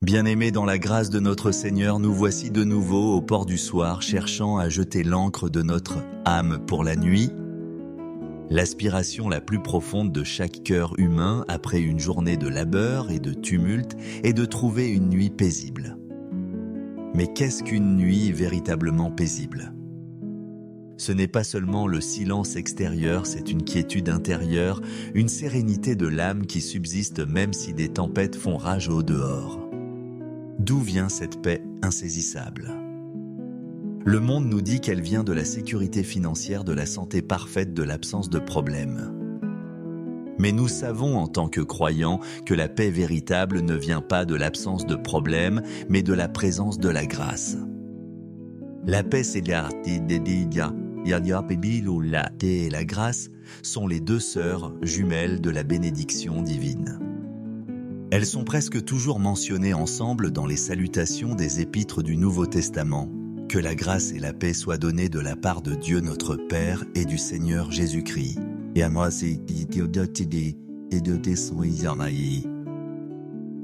Bien-aimés dans la grâce de notre Seigneur, nous voici de nouveau au port du soir, cherchant à jeter l'ancre de notre âme pour la nuit. L'aspiration la plus profonde de chaque cœur humain après une journée de labeur et de tumulte est de trouver une nuit paisible. Mais qu'est-ce qu'une nuit véritablement paisible ? Ce n'est pas seulement le silence extérieur, c'est une quiétude intérieure, une sérénité de l'âme qui subsiste même si des tempêtes font rage au dehors. D'où vient cette paix insaisissable ? Le monde nous dit qu'elle vient de la sécurité financière, de la santé parfaite, de l'absence de problèmes. Mais nous savons en tant que croyants que la paix véritable ne vient pas de l'absence de problèmes, mais de la présence de la grâce. La paix, c'est et la grâce sont les deux sœurs jumelles de la bénédiction divine. Elles sont presque toujours mentionnées ensemble dans les salutations des épîtres du Nouveau Testament. Que la grâce et la paix soient données de la part de Dieu notre Père et du Seigneur Jésus-Christ.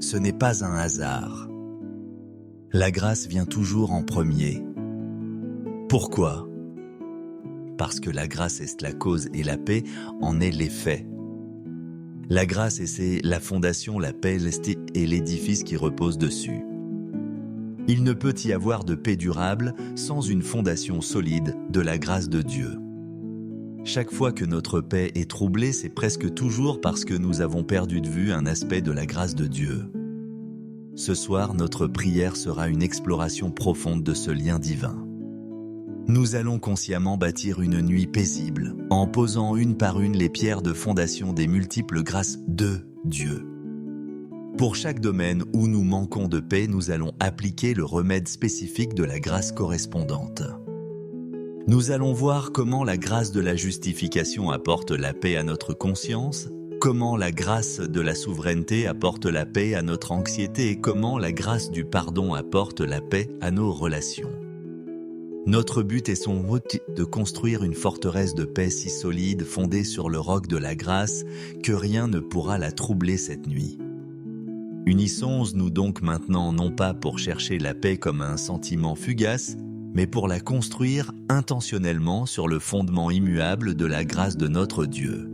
Ce n'est pas un hasard. La grâce vient toujours en premier. Pourquoi ? Parce que la grâce est la cause et la paix en est l'effet. La grâce c'est la fondation, la paix et l'édifice qui repose dessus. Il ne peut y avoir de paix durable sans une fondation solide de la grâce de Dieu. Chaque fois que notre paix est troublée, c'est presque toujours parce que nous avons perdu de vue un aspect de la grâce de Dieu. Ce soir, notre prière sera une exploration profonde de ce lien divin. Nous allons consciemment bâtir une nuit paisible, en posant une par une les pierres de fondation des multiples grâces de Dieu. Pour chaque domaine où nous manquons de paix, nous allons appliquer le remède spécifique de la grâce correspondante. Nous allons voir comment la grâce de la justification apporte la paix à notre conscience, comment la grâce de la souveraineté apporte la paix à notre anxiété et comment la grâce du pardon apporte la paix à nos relations. Notre but est de construire une forteresse de paix si solide, fondée sur le roc de la grâce, que rien ne pourra la troubler cette nuit. Unissons-nous donc maintenant non pas pour chercher la paix comme un sentiment fugace, mais pour la construire intentionnellement sur le fondement immuable de la grâce de notre Dieu.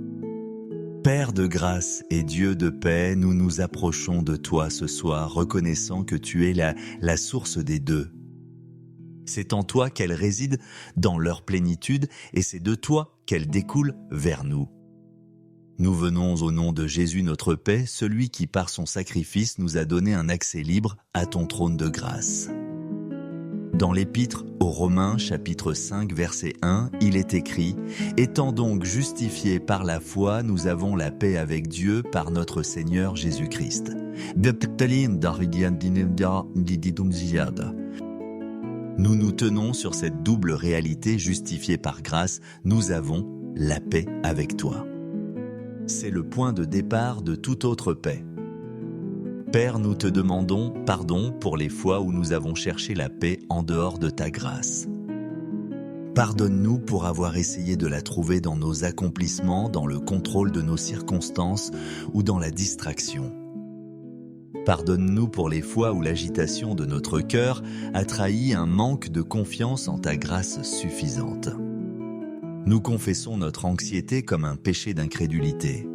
Père de grâce et Dieu de paix, nous nous approchons de toi ce soir, reconnaissant que tu es la source des deux. C'est en toi qu'elles résident dans leur plénitude et c'est de toi qu'elles découlent vers nous. Nous venons au nom de Jésus notre paix, celui qui par son sacrifice nous a donné un accès libre à ton trône de grâce. Dans l'épître aux Romains, chapitre 5, verset 1, il est écrit « Étant donc justifiés par la foi, nous avons la paix avec Dieu par notre Seigneur Jésus-Christ. » Nous nous tenons sur cette double réalité justifiée par grâce, nous avons la paix avec toi. C'est le point de départ de toute autre paix. Père, nous te demandons pardon pour les fois où nous avons cherché la paix en dehors de ta grâce. Pardonne-nous pour avoir essayé de la trouver dans nos accomplissements, dans le contrôle de nos circonstances ou dans la distraction. Pardonne-nous pour les fois où l'agitation de notre cœur a trahi un manque de confiance en ta grâce suffisante. Nous confessons notre anxiété comme un péché d'incrédulité.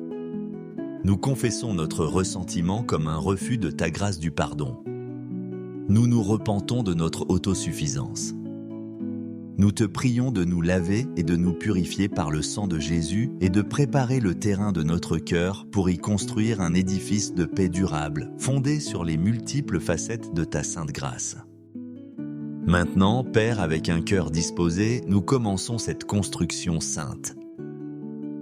Nous confessons notre ressentiment comme un refus de ta grâce du pardon. Nous nous repentons de notre autosuffisance. Nous te prions de nous laver et de nous purifier par le sang de Jésus et de préparer le terrain de notre cœur pour y construire un édifice de paix durable, fondé sur les multiples facettes de ta sainte grâce. Maintenant, Père, avec un cœur disposé, nous commençons cette construction sainte.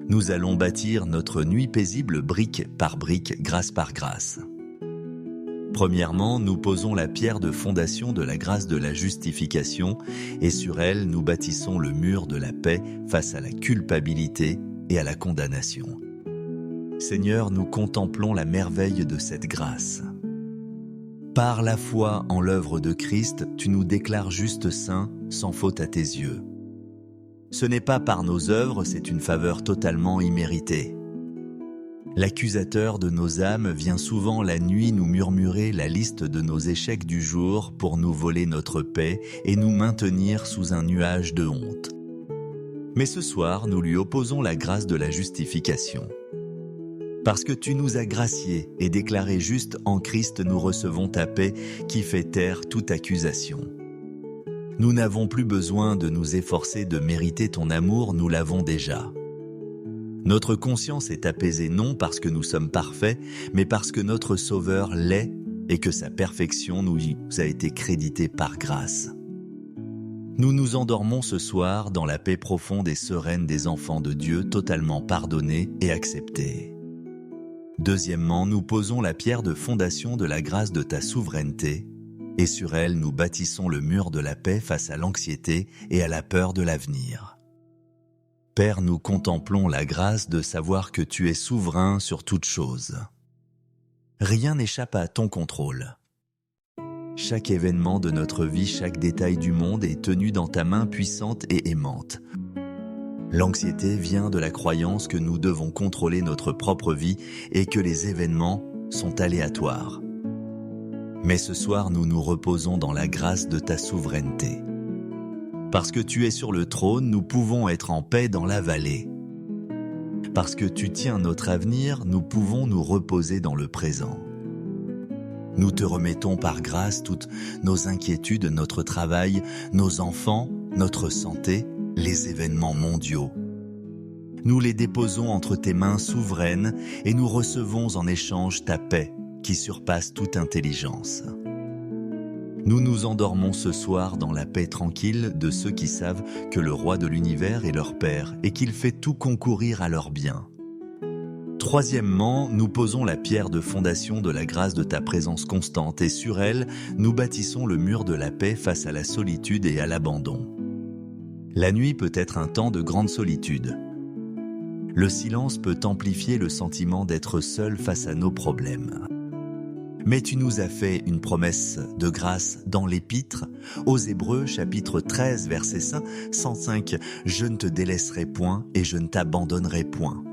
Nous allons bâtir notre nuit paisible brique par brique, grâce par grâce. Premièrement, nous posons la pierre de fondation de la grâce de la justification et sur elle, nous bâtissons le mur de la paix face à la culpabilité et à la condamnation. Seigneur, nous contemplons la merveille de cette grâce. Par la foi en l'œuvre de Christ, tu nous déclares justes saints, sans faute à tes yeux. Ce n'est pas par nos œuvres, c'est une faveur totalement imméritée. L'accusateur de nos âmes vient souvent la nuit nous murmurer la liste de nos échecs du jour pour nous voler notre paix et nous maintenir sous un nuage de honte. Mais ce soir, nous lui opposons la grâce de la justification. Parce que tu nous as graciés et déclarés justes en Christ, nous recevons ta paix qui fait taire toute accusation. Nous n'avons plus besoin de nous efforcer de mériter ton amour, nous l'avons déjà. Notre conscience est apaisée non parce que nous sommes parfaits, mais parce que notre Sauveur l'est et que sa perfection nous a été créditée par grâce. Nous nous endormons ce soir dans la paix profonde et sereine des enfants de Dieu, totalement pardonnés et acceptés. Deuxièmement, nous posons la pierre de fondation de la grâce de ta souveraineté, et sur elle nous bâtissons le mur de la paix face à l'anxiété et à la peur de l'avenir. Père, nous contemplons la grâce de savoir que tu es souverain sur toutes choses. Rien n'échappe à ton contrôle. Chaque événement de notre vie, chaque détail du monde est tenu dans ta main puissante et aimante. L'anxiété vient de la croyance que nous devons contrôler notre propre vie et que les événements sont aléatoires. Mais ce soir, nous nous reposons dans la grâce de ta souveraineté. Parce que tu es sur le trône, nous pouvons être en paix dans la vallée. Parce que tu tiens notre avenir, nous pouvons nous reposer dans le présent. Nous te remettons par grâce toutes nos inquiétudes, notre travail, nos enfants, notre santé, les événements mondiaux. Nous les déposons entre tes mains souveraines et nous recevons en échange ta paix qui surpasse toute intelligence. Nous nous endormons ce soir dans la paix tranquille de ceux qui savent que le roi de l'univers est leur Père et qu'il fait tout concourir à leur bien. Troisièmement, nous posons la pierre de fondation de la grâce de ta présence constante et sur elle, nous bâtissons le mur de la paix face à la solitude et à l'abandon. La nuit peut être un temps de grande solitude. Le silence peut amplifier le sentiment d'être seul face à nos problèmes. Mais tu nous as fait une promesse de grâce dans l'Épître, aux Hébreux, chapitre 13, verset 105, « Je ne te délaisserai point et je ne t'abandonnerai point. »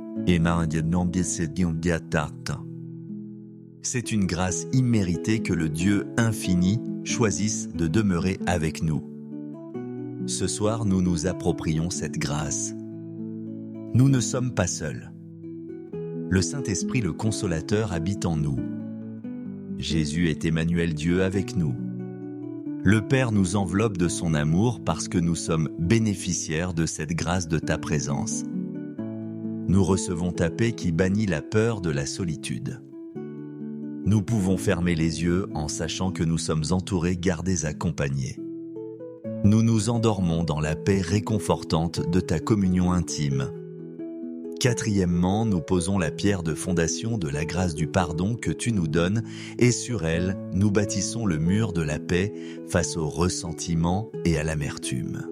C'est une grâce imméritée que le Dieu infini choisisse de demeurer avec nous. Ce soir, nous nous approprions cette grâce. Nous ne sommes pas seuls. Le Saint-Esprit, le Consolateur, habite en nous. Jésus est Emmanuel, Dieu avec nous. Le Père nous enveloppe de son amour parce que nous sommes bénéficiaires de cette grâce de ta présence. Nous recevons ta paix qui bannit la peur de la solitude. Nous pouvons fermer les yeux en sachant que nous sommes entourés, gardés, accompagnés. Nous nous endormons dans la paix réconfortante de ta communion intime. Quatrièmement, nous posons la pierre de fondation de la grâce du pardon que tu nous donnes et sur elle, nous bâtissons le mur de la paix face au ressentiment et à l'amertume.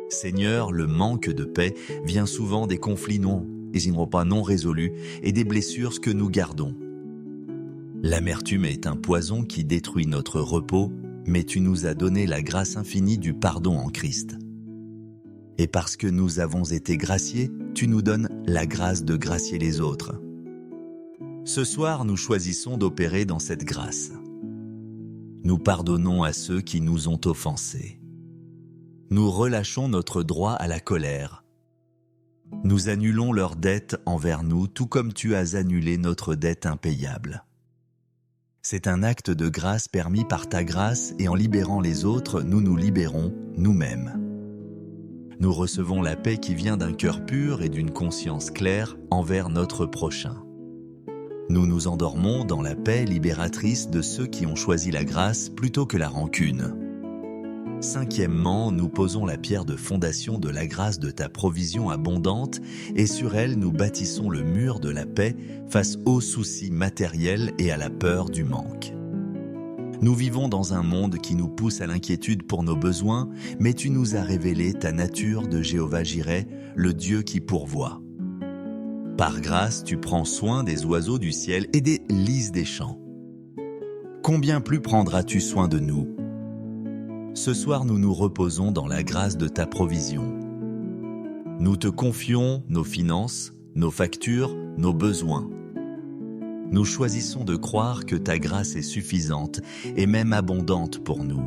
Seigneur, le manque de paix vient souvent des conflits non résolus et des blessures que nous gardons. L'amertume est un poison qui détruit notre repos, mais tu nous as donné la grâce infinie du pardon en Christ. Et parce que nous avons été graciés, tu nous donnes la grâce de gracier les autres. Ce soir, nous choisissons d'opérer dans cette grâce. Nous pardonnons à ceux qui nous ont offensés. Nous relâchons notre droit à la colère. Nous annulons leurs dettes envers nous, tout comme tu as annulé notre dette impayable. C'est un acte de grâce permis par ta grâce et en libérant les autres, nous nous libérons nous-mêmes. Nous recevons la paix qui vient d'un cœur pur et d'une conscience claire envers notre prochain. Nous nous endormons dans la paix libératrice de ceux qui ont choisi la grâce plutôt que la rancune. Cinquièmement, nous posons la pierre de fondation de la grâce de ta provision abondante et sur elle nous bâtissons le mur de la paix face aux soucis matériels et à la peur du manque. Nous vivons dans un monde qui nous pousse à l'inquiétude pour nos besoins, mais tu nous as révélé ta nature de Jéhovah Jireh, le Dieu qui pourvoit. Par grâce, tu prends soin des oiseaux du ciel et des lys des champs. Combien plus prendras-tu soin de nous ? Ce soir, nous nous reposons dans la grâce de ta provision. Nous te confions nos finances, nos factures, nos besoins. Nous choisissons de croire que ta grâce est suffisante et même abondante pour nous.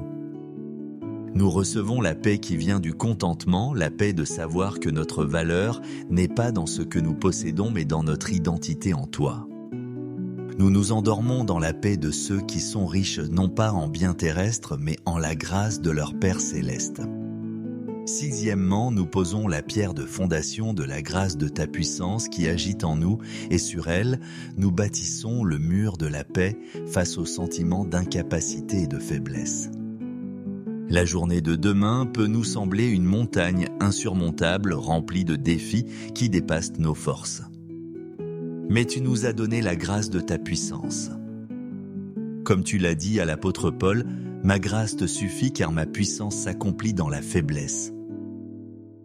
Nous recevons la paix qui vient du contentement, la paix de savoir que notre valeur n'est pas dans ce que nous possédons mais dans notre identité en toi. Nous nous endormons dans la paix de ceux qui sont riches non pas en biens terrestres mais en la grâce de leur Père céleste. Sixièmement, nous posons la pierre de fondation de la grâce de ta puissance qui agite en nous et sur elle, nous bâtissons le mur de la paix face au sentiment d'incapacité et de faiblesse. La journée de demain peut nous sembler une montagne insurmontable remplie de défis qui dépassent nos forces. Mais tu nous as donné la grâce de ta puissance. Comme tu l'as dit à l'apôtre Paul, ma grâce te suffit car ma puissance s'accomplit dans la faiblesse.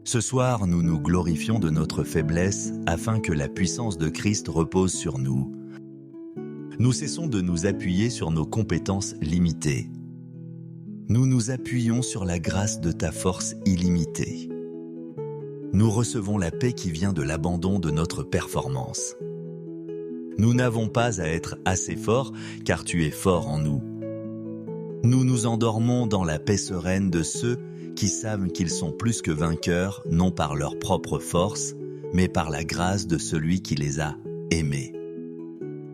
Ce soir, nous nous glorifions de notre faiblesse afin que la puissance de Christ repose sur nous. Nous cessons de nous appuyer sur nos compétences limitées. Nous nous appuyons sur la grâce de ta force illimitée. Nous recevons la paix qui vient de l'abandon de notre performance. Nous n'avons pas à être assez forts car tu es fort en nous. Nous nous endormons dans la paix sereine de ceux qui savent qu'ils sont plus que vainqueurs, non par leur propre force, mais par la grâce de celui qui les a aimés.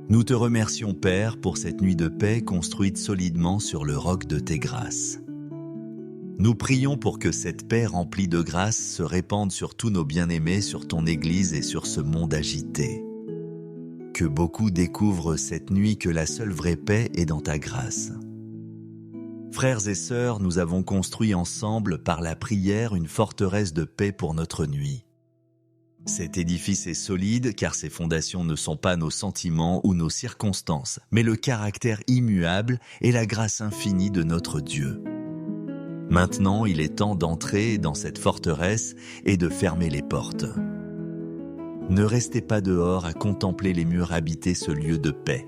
Nous te remercions, Père, pour cette nuit de paix construite solidement sur le roc de tes grâces. Nous prions pour que cette paix remplie de grâce se répande sur tous nos bien-aimés, sur ton Église et sur ce monde agité. Que beaucoup découvrent cette nuit que la seule vraie paix est dans ta grâce. Frères et sœurs, nous avons construit ensemble par la prière une forteresse de paix pour notre nuit. Cet édifice est solide car ses fondations ne sont pas nos sentiments ou nos circonstances, mais le caractère immuable et la grâce infinie de notre Dieu. Maintenant, il est temps d'entrer dans cette forteresse et de fermer les portes. Ne restez pas dehors à contempler les murs habiter ce lieu de paix.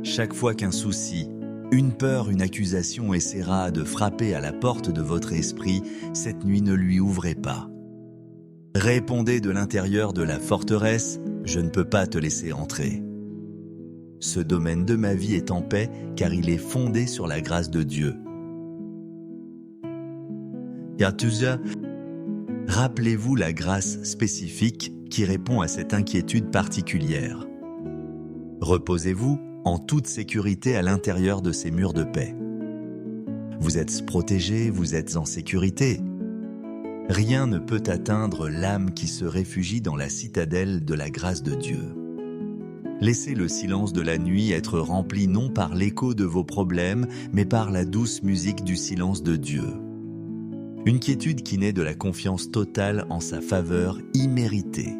Chaque fois qu'un souci, une peur, une accusation essaiera de frapper à la porte de votre esprit, cette nuit ne lui ouvrez pas. Répondez de l'intérieur de la forteresse, je ne peux pas te laisser entrer. Ce domaine de ma vie est en paix car il est fondé sur la grâce de Dieu. Yatuza, rappelez-vous la grâce spécifique qui répond à cette inquiétude particulière. Reposez-vous en toute sécurité à l'intérieur de ces murs de paix. Vous êtes protégés, vous êtes en sécurité. Rien ne peut atteindre l'âme qui se réfugie dans la citadelle de la grâce de Dieu. Laissez le silence de la nuit être rempli non par l'écho de vos problèmes, mais par la douce musique du silence de Dieu. Une quiétude qui naît de la confiance totale en sa faveur imméritée.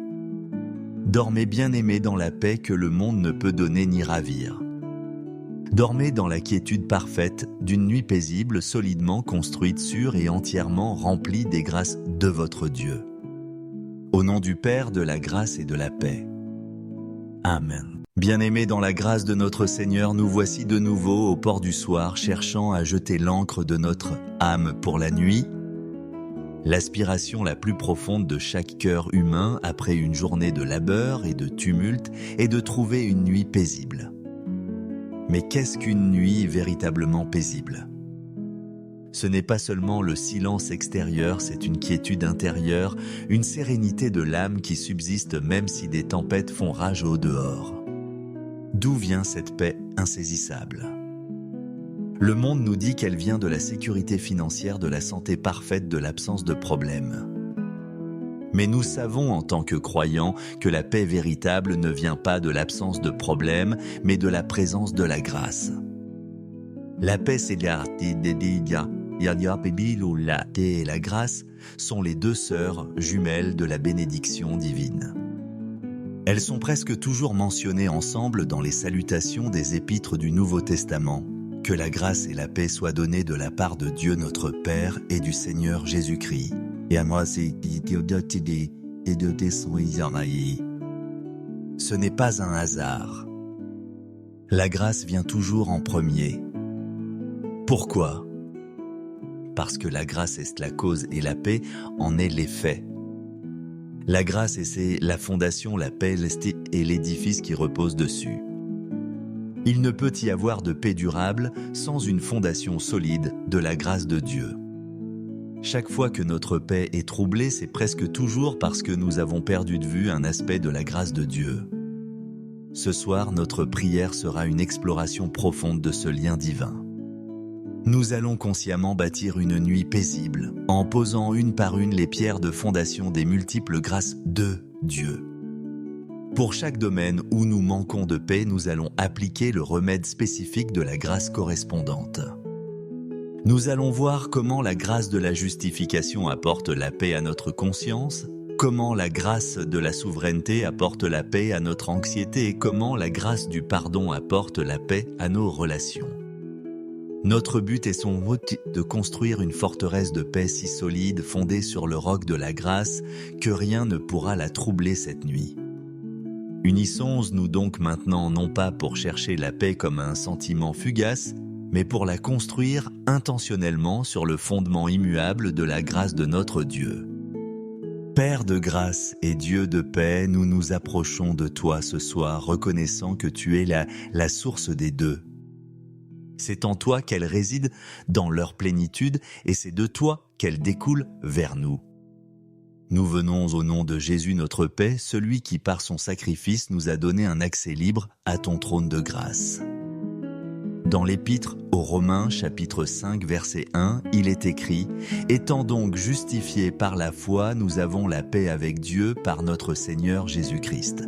Dormez bien-aimés dans la paix que le monde ne peut donner ni ravir. Dormez dans la quiétude parfaite d'une nuit paisible, solidement construite sur et entièrement remplie des grâces de votre Dieu. Au nom du Père, de la grâce et de la paix. Amen. Bien-aimés dans la grâce de notre Seigneur, nous voici de nouveau au port du soir, cherchant à jeter l'ancre de notre âme pour la nuit. L'aspiration la plus profonde de chaque cœur humain après une journée de labeur et de tumulte est de trouver une nuit paisible. Mais qu'est-ce qu'une nuit véritablement paisible ? Ce n'est pas seulement le silence extérieur, c'est une quiétude intérieure, une sérénité de l'âme qui subsiste même si des tempêtes font rage au dehors. D'où vient cette paix insaisissable ? Le monde nous dit qu'elle vient de la sécurité financière, de la santé parfaite, de l'absence de problèmes. Mais nous savons en tant que croyants que la paix véritable ne vient pas de l'absence de problèmes, mais de la présence de la grâce. La paix, c'est et la grâce sont les deux sœurs jumelles de la bénédiction divine. Elles sont presque toujours mentionnées ensemble dans les salutations des épîtres du Nouveau Testament. Que la grâce et la paix soient données de la part de Dieu notre Père et du Seigneur Jésus-Christ. Ce n'est pas un hasard. La grâce vient toujours en premier. Pourquoi ? Parce que la grâce est la cause et la paix en est l'effet. La grâce, c'est la fondation, la paix et l'édifice qui repose dessus. Il ne peut y avoir de paix durable sans une fondation solide de la grâce de Dieu. Chaque fois que notre paix est troublée, c'est presque toujours parce que nous avons perdu de vue un aspect de la grâce de Dieu. Ce soir, notre prière sera une exploration profonde de ce lien divin. Nous allons consciemment bâtir une nuit paisible, en posant une par une les pierres de fondation des multiples grâces de Dieu. Pour chaque domaine où nous manquons de paix, nous allons appliquer le remède spécifique de la grâce correspondante. Nous allons voir comment la grâce de la justification apporte la paix à notre conscience, comment la grâce de la souveraineté apporte la paix à notre anxiété et comment la grâce du pardon apporte la paix à nos relations. Notre but est sans doute de construire une forteresse de paix si solide, fondée sur le roc de la grâce, que rien ne pourra la troubler cette nuit. Unissons-nous donc maintenant non pas pour chercher la paix comme un sentiment fugace, mais pour la construire intentionnellement sur le fondement immuable de la grâce de notre Dieu. Père de grâce et Dieu de paix, nous nous approchons de toi ce soir, reconnaissant que tu es la source des deux. C'est en toi qu'elles résident dans leur plénitude et c'est de toi qu'elles découlent vers nous. Nous venons au nom de Jésus notre paix, celui qui par son sacrifice nous a donné un accès libre à ton trône de grâce. Dans l'Épître aux Romains, chapitre 5, verset 1, il est écrit « Étant donc justifiés par la foi, nous avons la paix avec Dieu par notre Seigneur Jésus-Christ. »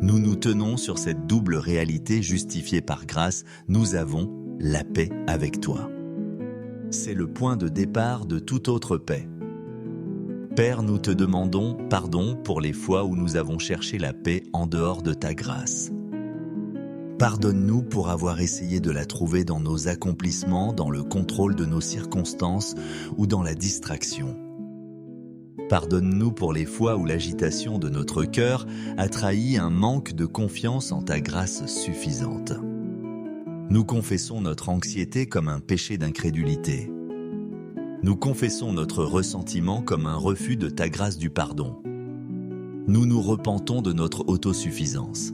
Nous nous tenons sur cette double réalité justifiée par grâce, nous avons la paix avec toi. C'est le point de départ de toute autre paix. Père, nous te demandons pardon pour les fois où nous avons cherché la paix en dehors de ta grâce. Pardonne-nous pour avoir essayé de la trouver dans nos accomplissements, dans le contrôle de nos circonstances ou dans la distraction. Pardonne-nous pour les fois où l'agitation de notre cœur a trahi un manque de confiance en ta grâce suffisante. Nous confessons notre anxiété comme un péché d'incrédulité. Nous confessons notre ressentiment comme un refus de ta grâce du pardon. Nous nous repentons de notre autosuffisance.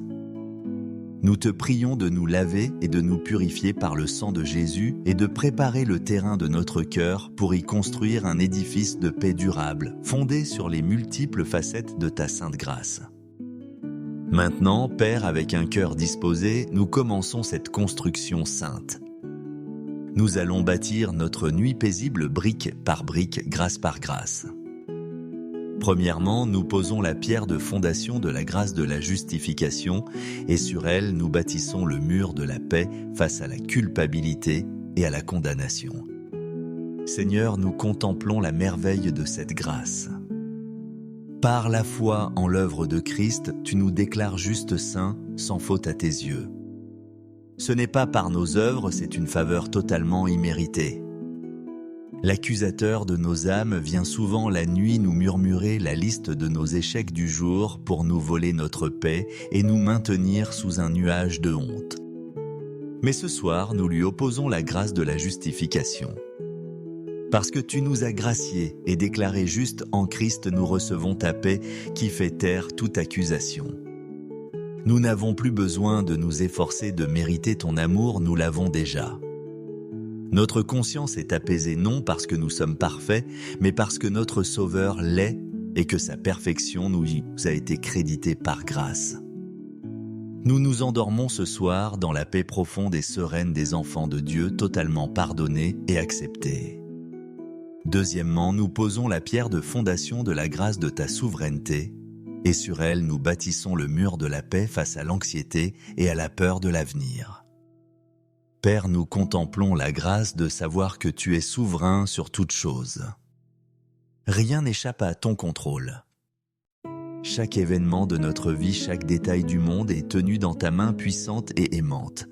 Nous te prions de nous laver et de nous purifier par le sang de Jésus et de préparer le terrain de notre cœur pour y construire un édifice de paix durable, fondé sur les multiples facettes de ta sainte grâce. Maintenant, Père, avec un cœur disposé, nous commençons cette construction sainte. Nous allons bâtir notre nuit paisible brique par brique, grâce par grâce. Premièrement, nous posons la pierre de fondation de la grâce de la justification et sur elle, nous bâtissons le mur de la paix face à la culpabilité et à la condamnation. Seigneur, nous contemplons la merveille de cette grâce. Par la foi en l'œuvre de Christ, tu nous déclares justes saints, sans faute à tes yeux. Ce n'est pas par nos œuvres, c'est une faveur totalement imméritée. L'accusateur de nos âmes vient souvent la nuit nous murmurer la liste de nos échecs du jour pour nous voler notre paix et nous maintenir sous un nuage de honte. Mais ce soir, nous lui opposons la grâce de la justification. Parce que tu nous as graciés et déclarés justes en Christ, nous recevons ta paix qui fait taire toute accusation. Nous n'avons plus besoin de nous efforcer de mériter ton amour, nous l'avons déjà. Notre conscience est apaisée non parce que nous sommes parfaits, mais parce que notre Sauveur l'est et que sa perfection nous a été créditée par grâce. Nous nous endormons ce soir dans la paix profonde et sereine des enfants de Dieu, totalement pardonnés et acceptés. Deuxièmement, nous posons la pierre de fondation de la grâce de ta souveraineté, et sur elle nous bâtissons le mur de la paix face à l'anxiété et à la peur de l'avenir. Père, nous contemplons la grâce de savoir que tu es souverain sur toutes choses. Rien n'échappe à ton contrôle. Chaque événement de notre vie, chaque détail du monde est tenu dans ta main puissante et aimante.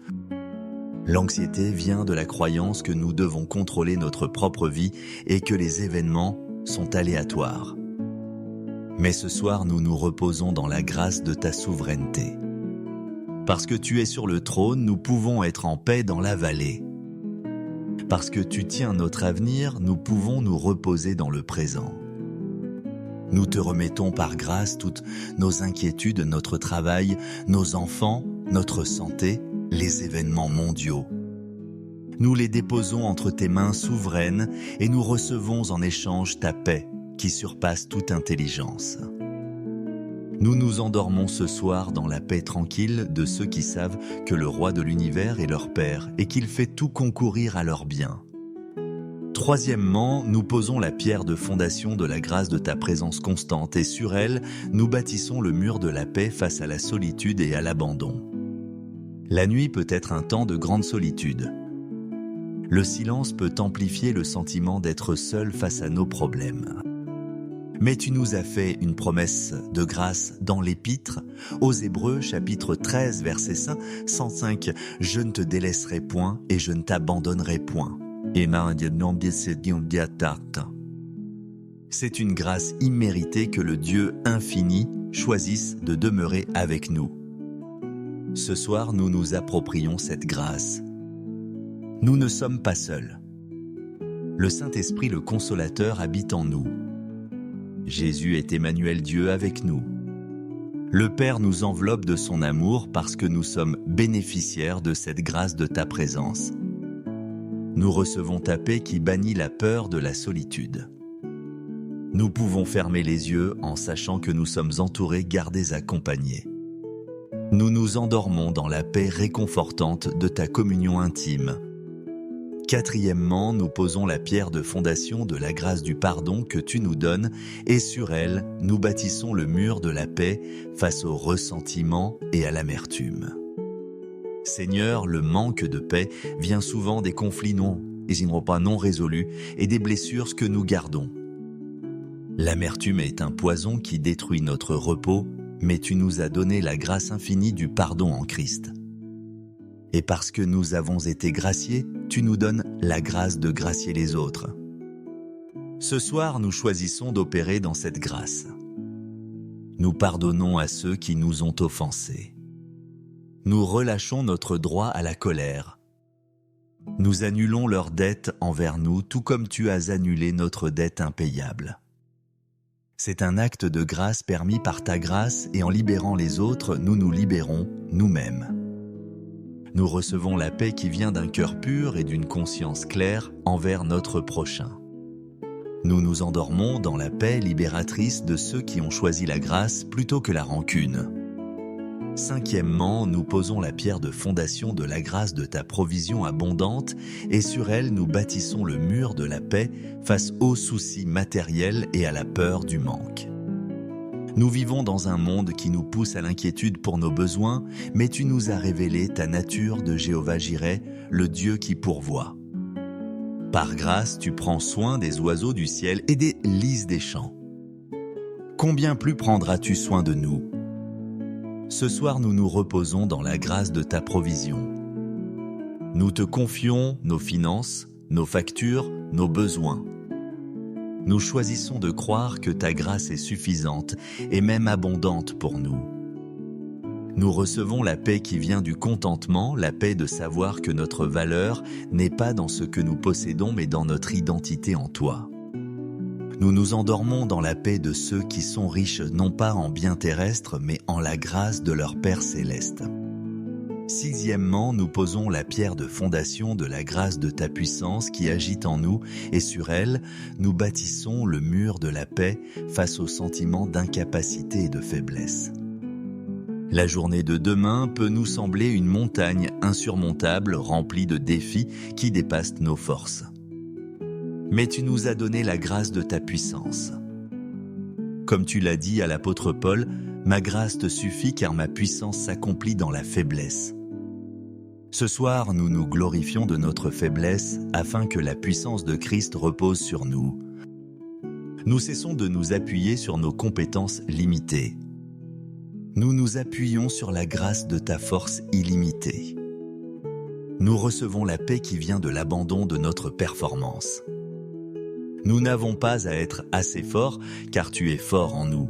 L'anxiété vient de la croyance que nous devons contrôler notre propre vie et que les événements sont aléatoires. Mais ce soir, nous nous reposons dans la grâce de ta souveraineté. Parce que tu es sur le trône, nous pouvons être en paix dans la vallée. Parce que tu tiens notre avenir, nous pouvons nous reposer dans le présent. Nous te remettons par grâce toutes nos inquiétudes, notre travail, nos enfants, notre santé, les événements mondiaux. Nous les déposons entre tes mains souveraines et nous recevons en échange ta paix qui surpasse toute intelligence. Nous nous endormons ce soir dans la paix tranquille de ceux qui savent que le roi de l'univers est leur Père et qu'il fait tout concourir à leur bien. Troisièmement, nous posons la pierre de fondation de la grâce de ta présence constante et sur elle, nous bâtissons le mur de la paix face à la solitude et à l'abandon. La nuit peut être un temps de grande solitude. Le silence peut amplifier le sentiment d'être seul face à nos problèmes. Mais tu nous as fait une promesse de grâce dans l'Épître, aux Hébreux, chapitre 13, verset 105, « Je ne te délaisserai point et je ne t'abandonnerai point. » C'est une grâce imméritée que le Dieu infini choisisse de demeurer avec nous. Ce soir, nous nous approprions cette grâce. Nous ne sommes pas seuls. Le Saint-Esprit, le Consolateur, habite en nous. Jésus est Emmanuel, Dieu avec nous. Le Père nous enveloppe de son amour parce que nous sommes bénéficiaires de cette grâce de ta présence. Nous recevons ta paix qui bannit la peur de la solitude. Nous pouvons fermer les yeux en sachant que nous sommes entourés, gardés, accompagnés. Nous nous endormons dans la paix réconfortante de ta communion intime. Quatrièmement, nous posons la pierre de fondation de la grâce du pardon que tu nous donnes et sur elle, nous bâtissons le mur de la paix face au ressentiment et à l'amertume. Seigneur, le manque de paix vient souvent des conflits non résolus et des blessures que nous gardons. L'amertume est un poison qui détruit notre repos, mais tu nous as donné la grâce infinie du pardon en Christ. Et parce que nous avons été graciés, tu nous donnes la grâce de gracier les autres. Ce soir, nous choisissons d'opérer dans cette grâce. Nous pardonnons à ceux qui nous ont offensés. Nous relâchons notre droit à la colère. Nous annulons leurs dettes envers nous, tout comme tu as annulé notre dette impayable. C'est un acte de grâce permis par ta grâce et en libérant les autres, nous nous libérons nous-mêmes. Nous recevons la paix qui vient d'un cœur pur et d'une conscience claire envers notre prochain. Nous nous endormons dans la paix libératrice de ceux qui ont choisi la grâce plutôt que la rancune. Cinquièmement, nous posons la pierre de fondation de la grâce de ta provision abondante et sur elle nous bâtissons le mur de la paix face aux soucis matériels et à la peur du manque. Nous vivons dans un monde qui nous pousse à l'inquiétude pour nos besoins, mais tu nous as révélé ta nature de Jéhovah Jireh, le Dieu qui pourvoit. Par grâce, tu prends soin des oiseaux du ciel et des lys des champs. Combien plus prendras-tu soin de nous ? Ce soir, nous nous reposons dans la grâce de ta provision. Nous te confions nos finances, nos factures, nos besoins. Nous choisissons de croire que ta grâce est suffisante et même abondante pour nous. Nous recevons la paix qui vient du contentement, la paix de savoir que notre valeur n'est pas dans ce que nous possédons mais dans notre identité en toi. Nous nous endormons dans la paix de ceux qui sont riches non pas en biens terrestres mais en la grâce de leur Père céleste. Sixièmement, nous posons la pierre de fondation de la grâce de ta puissance qui agit en nous et sur elle, nous bâtissons le mur de la paix face aux sentiments d'incapacité et de faiblesse. La journée de demain peut nous sembler une montagne insurmontable remplie de défis qui dépassent nos forces. Mais tu nous as donné la grâce de ta puissance. Comme tu l'as dit à l'apôtre Paul, « Ma grâce te suffit car ma puissance s'accomplit dans la faiblesse. » Ce soir, nous nous glorifions de notre faiblesse afin que la puissance de Christ repose sur nous. Nous cessons de nous appuyer sur nos compétences limitées. Nous nous appuyons sur la grâce de ta force illimitée. Nous recevons la paix qui vient de l'abandon de notre performance. Nous n'avons pas à être assez forts car tu es fort en nous.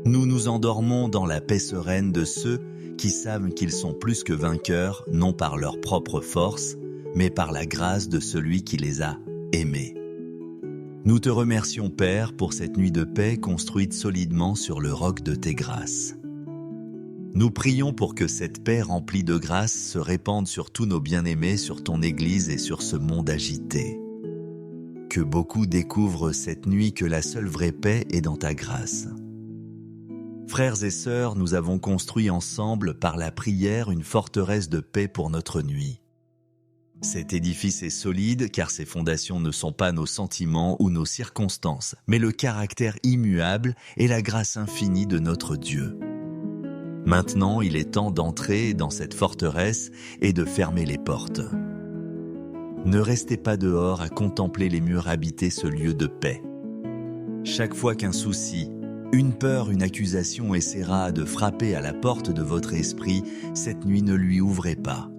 Nous nous endormons dans la paix sereine de ceux qui savent qu'ils sont plus que vainqueurs, non par leur propre force, mais par la grâce de celui qui les a aimés. Nous te remercions, Père, pour cette nuit de paix construite solidement sur le roc de tes grâces. Nous prions pour que cette paix remplie de grâce se répande sur tous nos bien-aimés, sur ton Église et sur ce monde agité. Que beaucoup découvrent cette nuit que la seule vraie paix est dans ta grâce. Frères et sœurs, nous avons construit ensemble par la prière une forteresse de paix pour notre nuit. Cet édifice est solide car ses fondations ne sont pas nos sentiments ou nos circonstances, mais le caractère immuable et la grâce infinie de notre Dieu. Maintenant, il est temps d'entrer dans cette forteresse et de fermer les portes. Ne restez pas dehors à contempler les murs habiter ce lieu de paix. Chaque fois qu'un souci, une peur, une accusation essaiera de frapper à la porte de votre esprit, cette nuit ne lui ouvrez pas.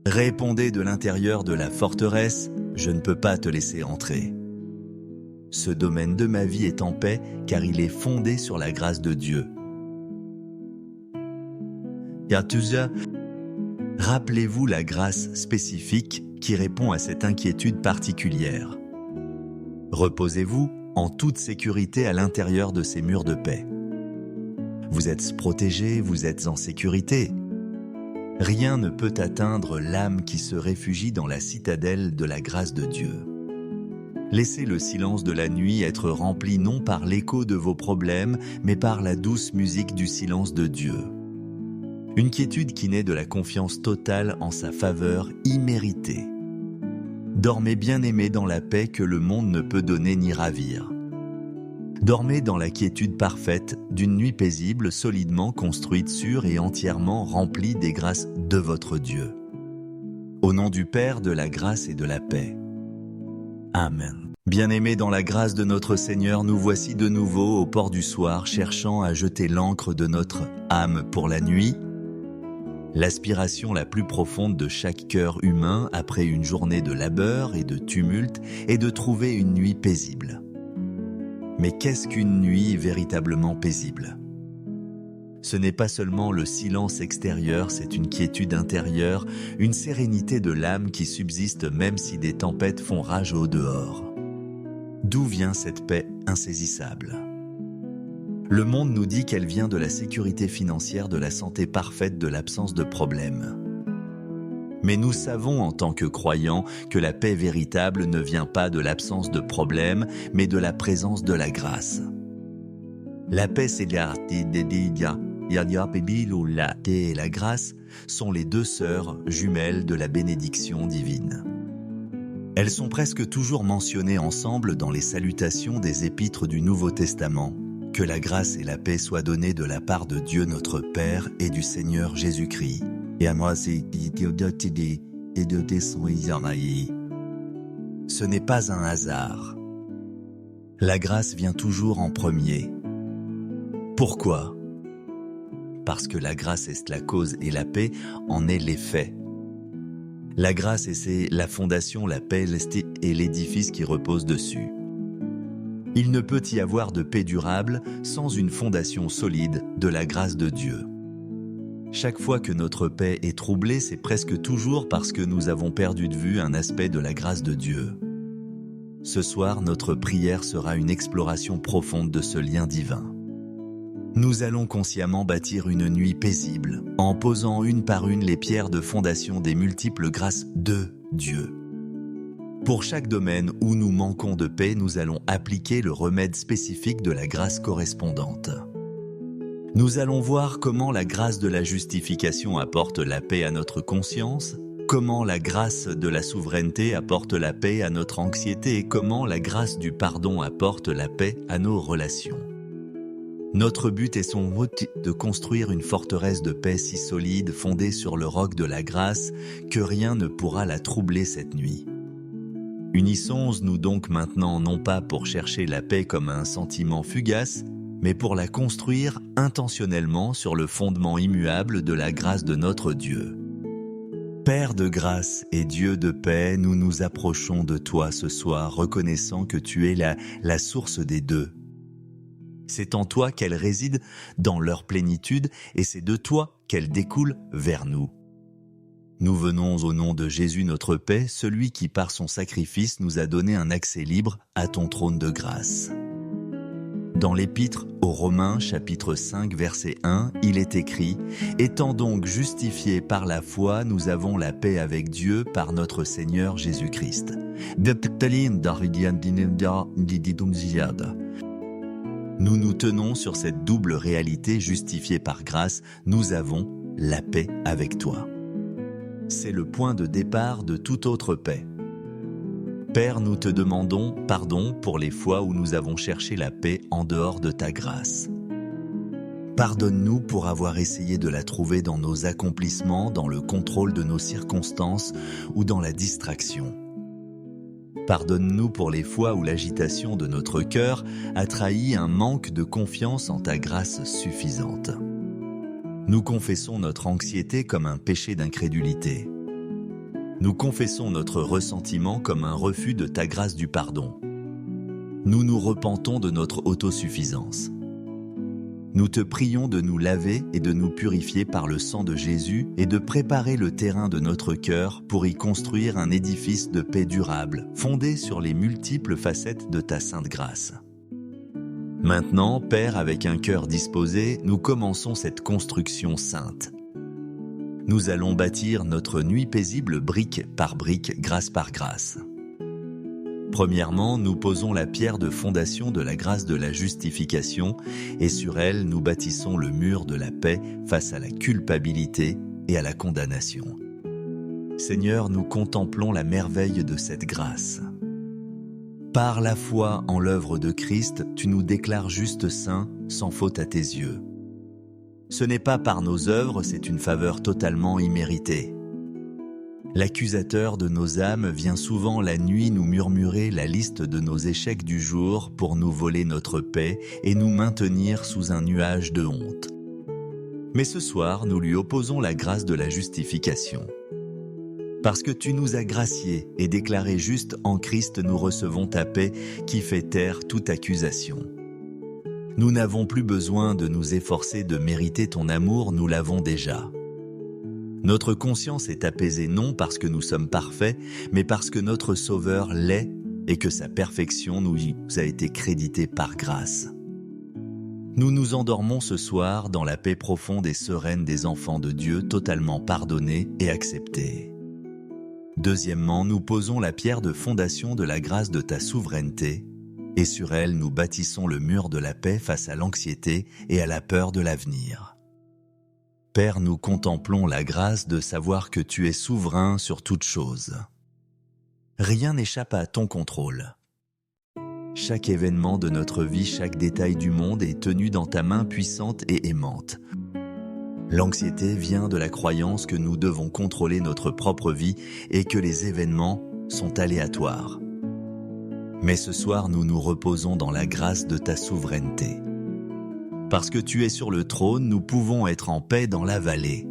Répondez de l'intérieur de la forteresse, je ne peux pas te laisser entrer. Ce domaine de ma vie est en paix car il est fondé sur la grâce de Dieu. Yatuza, rappelez-vous la grâce spécifique qui répond à cette inquiétude particulière. Reposez-vous en toute sécurité à l'intérieur de ces murs de paix. Vous êtes protégés, vous êtes en sécurité. Rien ne peut atteindre l'âme qui se réfugie dans la citadelle de la grâce de Dieu. Laissez le silence de la nuit être rempli non par l'écho de vos problèmes, mais par la douce musique du silence de Dieu. Une quiétude qui naît de la confiance totale en sa faveur imméritée. Dormez bien-aimés dans la paix que le monde ne peut donner ni ravir. Dormez dans la quiétude parfaite d'une nuit paisible, solidement construite sur et entièrement remplie des grâces de votre Dieu. Au nom du Père, de la grâce et de la paix. Amen. Bien-aimés dans la grâce de notre Seigneur, nous voici de nouveau au port du soir, cherchant à jeter l'ancre de notre âme pour la nuit. L'aspiration la plus profonde de chaque cœur humain après une journée de labeur et de tumulte est de trouver une nuit paisible. Mais qu'est-ce qu'une nuit véritablement paisible ? Ce n'est pas seulement le silence extérieur, c'est une quiétude intérieure, une sérénité de l'âme qui subsiste même si des tempêtes font rage au dehors. D'où vient cette paix insaisissable ? Le monde nous dit qu'elle vient de la sécurité financière, de la santé parfaite, de l'absence de problèmes. Mais nous savons en tant que croyants que la paix véritable ne vient pas de l'absence de problèmes, mais de la présence de la grâce. La paix, c'est et la grâce sont les deux sœurs jumelles de la bénédiction divine. Elles sont presque toujours mentionnées ensemble dans les salutations des épîtres du Nouveau Testament. Que la grâce et la paix soient données de la part de Dieu notre Père et du Seigneur Jésus-Christ. Ce n'est pas un hasard. La grâce vient toujours en premier. Pourquoi ? Parce que la grâce est la cause et la paix en est l'effet. La grâce est la fondation, la paix est l'édifice qui repose dessus. Il ne peut y avoir de paix durable sans une fondation solide de la grâce de Dieu. Chaque fois que notre paix est troublée, c'est presque toujours parce que nous avons perdu de vue un aspect de la grâce de Dieu. Ce soir, notre prière sera une exploration profonde de ce lien divin. Nous allons consciemment bâtir une nuit paisible, en posant une par une les pierres de fondation des multiples grâces de Dieu. Pour chaque domaine où nous manquons de paix, nous allons appliquer le remède spécifique de la grâce correspondante. Nous allons voir comment la grâce de la justification apporte la paix à notre conscience, comment la grâce de la souveraineté apporte la paix à notre anxiété et comment la grâce du pardon apporte la paix à nos relations. Notre but est sans doute de construire une forteresse de paix si solide, fondée sur le roc de la grâce, que rien ne pourra la troubler cette nuit. Unissons-nous donc maintenant non pas pour chercher la paix comme un sentiment fugace, mais pour la construire intentionnellement sur le fondement immuable de la grâce de notre Dieu. Père de grâce et Dieu de paix, nous nous approchons de toi ce soir, reconnaissant que tu es la source des deux. C'est en toi qu'elles résident dans leur plénitude et c'est de toi qu'elles découlent vers nous. Nous venons au nom de Jésus notre paix, celui qui par son sacrifice nous a donné un accès libre à ton trône de grâce. Dans l'Épître aux Romains, chapitre 5, verset 1, il est écrit « Étant donc justifiés par la foi, nous avons la paix avec Dieu par notre Seigneur Jésus-Christ. » Nous nous tenons sur cette double réalité justifiée par grâce, nous avons la paix avec toi. C'est le point de départ de toute autre paix. Père, nous te demandons pardon pour les fois où nous avons cherché la paix en dehors de ta grâce. Pardonne-nous pour avoir essayé de la trouver dans nos accomplissements, dans le contrôle de nos circonstances ou dans la distraction. Pardonne-nous pour les fois où l'agitation de notre cœur a trahi un manque de confiance en ta grâce suffisante. Nous confessons notre anxiété comme un péché d'incrédulité. Nous confessons notre ressentiment comme un refus de ta grâce du pardon. Nous nous repentons de notre autosuffisance. Nous te prions de nous laver et de nous purifier par le sang de Jésus et de préparer le terrain de notre cœur pour y construire un édifice de paix durable, fondé sur les multiples facettes de ta sainte grâce. Maintenant, Père, avec un cœur disposé, nous commençons cette construction sainte. Nous allons bâtir notre nuit paisible brique par brique, grâce par grâce. Premièrement, nous posons la pierre de fondation de la grâce de la justification et sur elle, nous bâtissons le mur de la paix face à la culpabilité et à la condamnation. Seigneur, nous contemplons la merveille de cette grâce. Par la foi en l'œuvre de Christ, tu nous déclares juste saints, sans faute à tes yeux. Ce n'est pas par nos œuvres, c'est une faveur totalement imméritée. L'accusateur de nos âmes vient souvent la nuit nous murmurer la liste de nos échecs du jour pour nous voler notre paix et nous maintenir sous un nuage de honte. Mais ce soir, nous lui opposons la grâce de la justification. Parce que tu nous as graciés et déclarés justes en Christ, nous recevons ta paix qui fait taire toute accusation. Nous n'avons plus besoin de nous efforcer de mériter ton amour, nous l'avons déjà. Notre conscience est apaisée non parce que nous sommes parfaits, mais parce que notre Sauveur l'est et que sa perfection nous a été créditée par grâce. Nous nous endormons ce soir dans la paix profonde et sereine des enfants de Dieu, totalement pardonnés et acceptés. Deuxièmement, nous posons la pierre de fondation de la grâce de ta souveraineté, et sur elle nous bâtissons le mur de la paix face à l'anxiété et à la peur de l'avenir. Père, nous contemplons la grâce de savoir que tu es souverain sur toutes choses. Rien n'échappe à ton contrôle. Chaque événement de notre vie, chaque détail du monde est tenu dans ta main puissante et aimante. L'anxiété vient de la croyance que nous devons contrôler notre propre vie et que les événements sont aléatoires. Mais ce soir, nous nous reposons dans la grâce de ta souveraineté. Parce que tu es sur le trône, nous pouvons être en paix dans la vallée.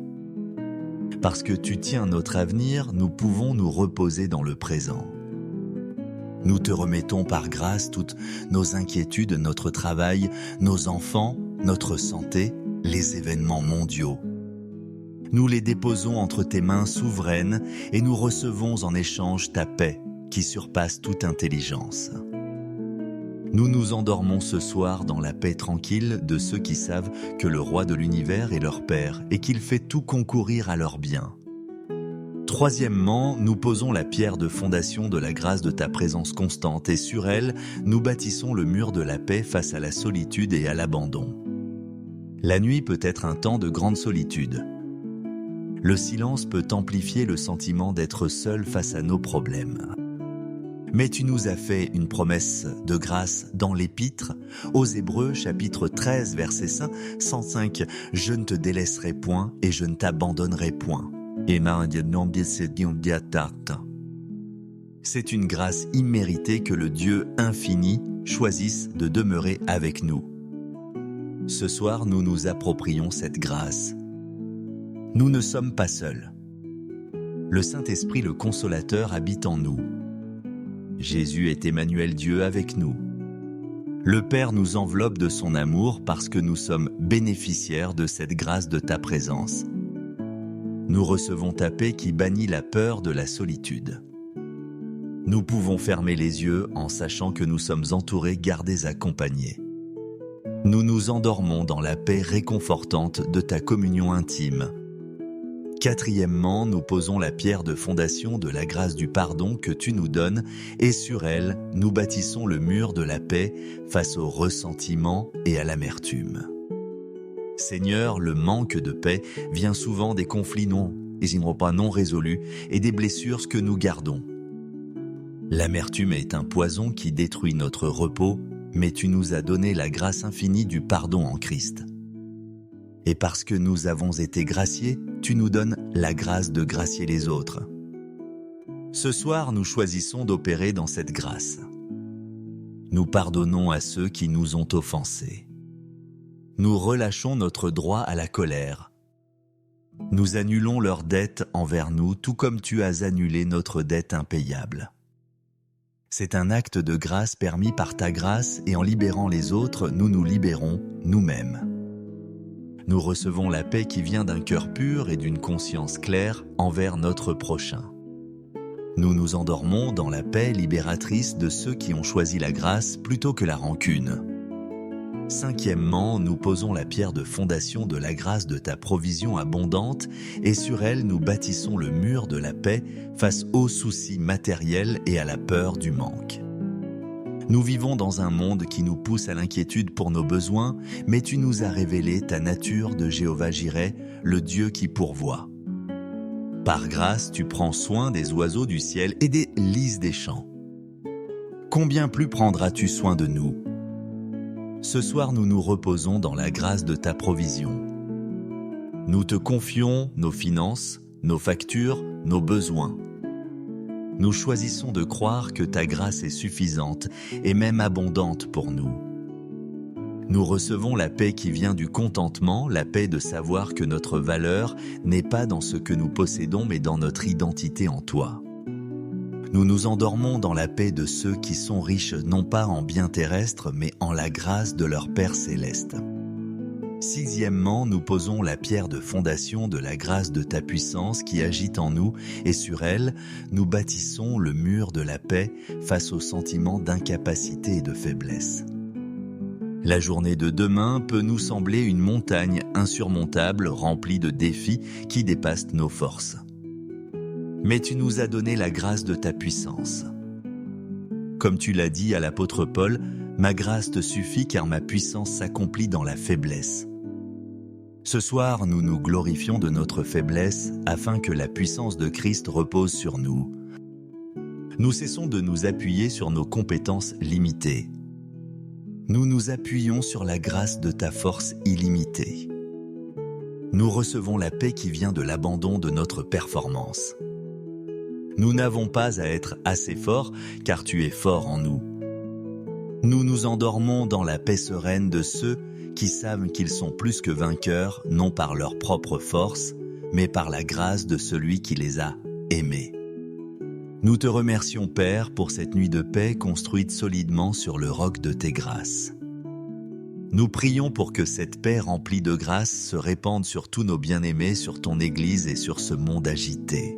Parce que tu tiens notre avenir, nous pouvons nous reposer dans le présent. Nous te remettons par grâce toutes nos inquiétudes, notre travail, nos enfants, notre santé, les événements mondiaux. Nous les déposons entre tes mains souveraines et nous recevons en échange ta paix qui surpasse toute intelligence. Nous nous endormons ce soir dans la paix tranquille de ceux qui savent que le roi de l'univers est leur Père et qu'il fait tout concourir à leur bien. Troisièmement, nous posons la pierre de fondation de la grâce de ta présence constante et sur elle, nous bâtissons le mur de la paix face à la solitude et à l'abandon. La nuit peut être un temps de grande solitude. Le silence peut amplifier le sentiment d'être seul face à nos problèmes. Mais tu nous as fait une promesse de grâce dans l'Épître, aux Hébreux, chapitre 13, verset 105, « Je ne te délaisserai point et je ne t'abandonnerai point. » C'est une grâce imméritée que le Dieu infini choisisse de demeurer avec nous. Ce soir, nous nous approprions cette grâce. Nous ne sommes pas seuls. Le Saint-Esprit, le Consolateur, habite en nous. Jésus est Emmanuel, Dieu avec nous. Le Père nous enveloppe de son amour parce que nous sommes bénéficiaires de cette grâce de ta présence. nous recevons ta paix qui bannit la peur de la solitude. Nous pouvons fermer les yeux en sachant que nous sommes entourés, gardés, accompagnés. Nous nous endormons dans la paix réconfortante de ta communion intime. Quatrièmement, nous posons la pierre de fondation de la grâce du pardon que tu nous donnes et sur elle, nous bâtissons le mur de la paix face au ressentiment et à l'amertume. Seigneur, le manque de paix vient souvent des conflits non résolus et des blessures que nous gardons. L'amertume est un poison qui détruit notre repos, mais tu nous as donné la grâce infinie du pardon en Christ. Et parce que nous avons été graciés, tu nous donnes la grâce de gracier les autres. Ce soir, nous choisissons d'opérer dans cette grâce. Nous pardonnons à ceux qui nous ont offensés. Nous relâchons notre droit à la colère. Nous annulons leurs dettes envers nous, tout comme tu as annulé notre dette impayable. C'est un acte de grâce permis par ta grâce et en libérant les autres, nous nous libérons nous-mêmes. Nous recevons la paix qui vient d'un cœur pur et d'une conscience claire envers notre prochain. Nous nous endormons dans la paix libératrice de ceux qui ont choisi la grâce plutôt que la rancune. Cinquièmement, nous posons la pierre de fondation de la grâce de ta provision abondante et sur elle nous bâtissons le mur de la paix face aux soucis matériels et à la peur du manque. Nous vivons dans un monde qui nous pousse à l'inquiétude pour nos besoins, mais tu nous as révélé ta nature de Jéhovah Jireh, le Dieu qui pourvoit. Par grâce, tu prends soin des oiseaux du ciel et des lys des champs. Combien plus prendras-tu soin de nous ? Ce soir, nous nous reposons dans la grâce de ta provision. Nous te confions nos finances, nos factures, nos besoins. Nous choisissons de croire que ta grâce est suffisante et même abondante pour nous. Nous recevons la paix qui vient du contentement, la paix de savoir que notre valeur n'est pas dans ce que nous possédons mais dans notre identité en toi. Nous nous endormons dans la paix de ceux qui sont riches non pas en biens terrestres mais en la grâce de leur Père céleste. Sixièmement, nous posons la pierre de fondation de la grâce de ta puissance qui agite en nous et sur elle, nous bâtissons le mur de la paix face aux sentiments d'incapacité et de faiblesse. La journée de demain peut nous sembler une montagne insurmontable remplie de défis qui dépassent nos forces. Mais tu nous as donné la grâce de ta puissance. Comme tu l'as dit à l'apôtre Paul, ma grâce te suffit car ma puissance s'accomplit dans la faiblesse. Ce soir, nous nous glorifions de notre faiblesse afin que la puissance de Christ repose sur nous. Nous cessons de nous appuyer sur nos compétences limitées. Nous nous appuyons sur la grâce de ta force illimitée. Nous recevons la paix qui vient de l'abandon de notre performance. Nous n'avons pas à être assez forts, car tu es fort en nous. Nous nous endormons dans la paix sereine de ceux qui savent qu'ils sont plus que vainqueurs, non par leur propre force, mais par la grâce de celui qui les a aimés. Nous te remercions, Père, pour cette nuit de paix construite solidement sur le roc de tes grâces. Nous prions pour que cette paix remplie de grâce se répande sur tous nos bien-aimés, sur ton Église et sur ce monde agité.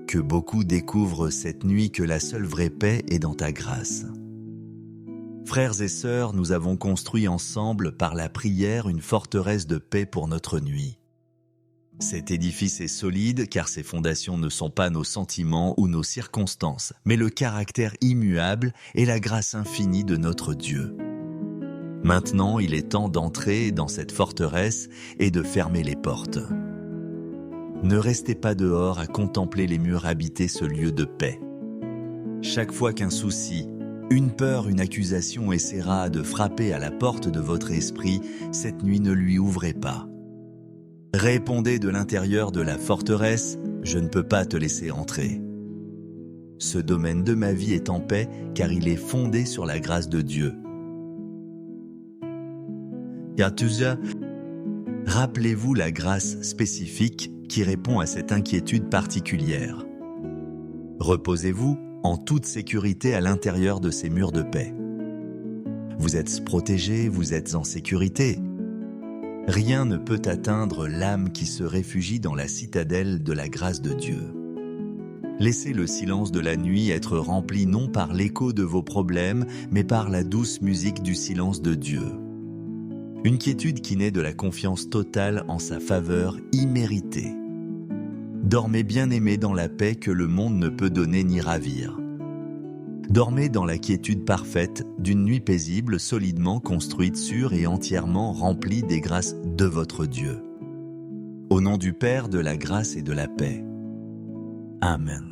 Que beaucoup découvrent cette nuit que la seule vraie paix est dans ta grâce. Frères et sœurs, nous avons construit ensemble par la prière une forteresse de paix pour notre nuit. Cet édifice est solide car ses fondations ne sont pas nos sentiments ou nos circonstances, mais le caractère immuable et la grâce infinie de notre Dieu. Maintenant, il est temps d'entrer dans cette forteresse et de fermer les portes. Ne restez pas dehors à contempler les murs habiter ce lieu de paix. Chaque fois qu'un souci, une peur, une accusation essaiera de frapper à la porte de votre esprit, cette nuit ne lui ouvrez pas. Répondez de l'intérieur de la forteresse, je ne peux pas te laisser entrer. Ce domaine de ma vie est en paix car il est fondé sur la grâce de Dieu. Rappelez-vous la grâce spécifique qui répond à cette inquiétude particulière. Reposez-vous en toute sécurité à l'intérieur de ces murs de paix. Vous êtes protégés, vous êtes en sécurité. Rien ne peut atteindre l'âme qui se réfugie dans la citadelle de la grâce de Dieu. Laissez le silence de la nuit être rempli non par l'écho de vos problèmes, mais par la douce musique du silence de Dieu. Une quiétude qui naît de la confiance totale en sa faveur imméritée. Dormez bien-aimés dans la paix que le monde ne peut donner ni ravir. Dormez dans la quiétude parfaite d'une nuit paisible, solidement construite sur et entièrement remplie des grâces de votre Dieu. Au nom du Père, de la grâce et de la paix. Amen.